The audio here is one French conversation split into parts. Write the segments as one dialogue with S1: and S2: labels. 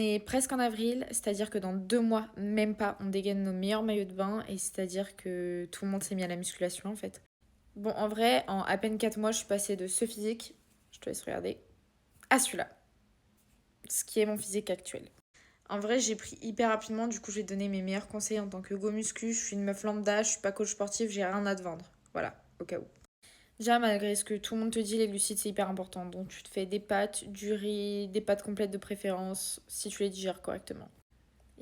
S1: est presque en avril, c'est-à-dire que dans 2 mois, même pas, on dégaine nos meilleurs maillots de bain et c'est-à-dire que tout le monde s'est mis à la musculation en fait. Bon, en vrai, en à peine 4 mois, je suis passée de ce physique, je te laisse regarder, à celui-là, ce qui est mon physique actuel. En vrai, j'ai pris hyper rapidement, du coup, je vais te donner mes meilleurs conseils en tant que go muscu. Je suis une meuf lambda, je suis pas coach sportif, j'ai rien à te vendre. Voilà, au cas où. Déjà, malgré ce que tout le monde te dit, les glucides c'est hyper important. Donc, tu te fais des pâtes, du riz, des pâtes complètes de préférence, si tu les digères correctement.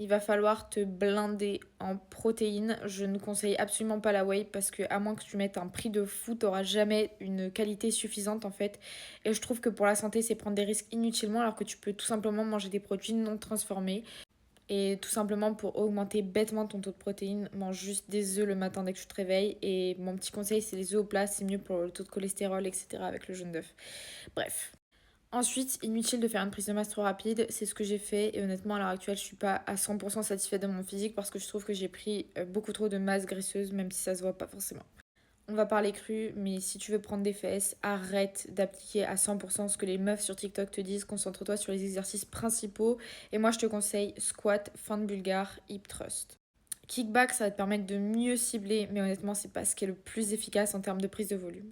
S1: Il va falloir te blinder en protéines. Je ne conseille absolument pas la whey parce que, à moins que tu mettes un prix de fou, t'auras jamais une qualité suffisante en fait. Et je trouve que pour la santé, c'est prendre des risques inutilement alors que tu peux tout simplement manger des produits non transformés. Et tout simplement pour augmenter bêtement ton taux de protéines, mange juste des œufs le matin dès que tu te réveilles. Et mon petit conseil, c'est les œufs au plat, c'est mieux pour le taux de cholestérol, etc. avec le jaune d'œuf. Bref. Ensuite, inutile de faire une prise de masse trop rapide, c'est ce que j'ai fait. Et honnêtement, à l'heure actuelle, je suis pas à 100% satisfaite de mon physique parce que je trouve que j'ai pris beaucoup trop de masse graisseuse, même si ça se voit pas forcément. On va parler cru, mais si tu veux prendre des fesses, arrête d'appliquer à 100% ce que les meufs sur TikTok te disent. Concentre-toi sur les exercices principaux. Et moi, je te conseille squat, fente bulgare, hip thrust. Kickback, ça va te permettre de mieux cibler, mais honnêtement, c'est pas ce qui est le plus efficace en termes de prise de volume.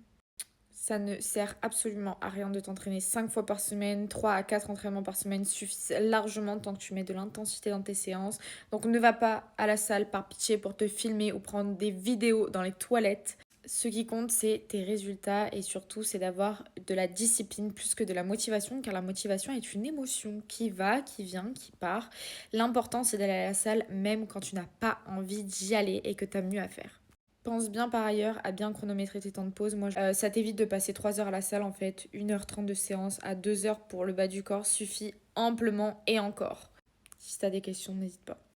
S1: Ça ne sert absolument à rien de t'entraîner 5 fois par semaine, 3 à 4 entraînements par semaine suffisent largement tant que tu mets de l'intensité dans tes séances. Donc ne va pas à la salle par pitié pour te filmer ou prendre des vidéos dans les toilettes. Ce qui compte, c'est tes résultats et surtout, c'est d'avoir de la discipline plus que de la motivation, car la motivation est une émotion qui va, qui vient, qui part. L'important, c'est d'aller à la salle même quand tu n'as pas envie d'y aller et que tu as mieux à faire. Pense bien par ailleurs à bien chronométrer tes temps de pause. Ça t'évite de passer 3 heures à la salle en fait. 1h30 de séance à 2 heures pour le bas du corps suffit amplement et encore. Si t'as des questions, n'hésite pas.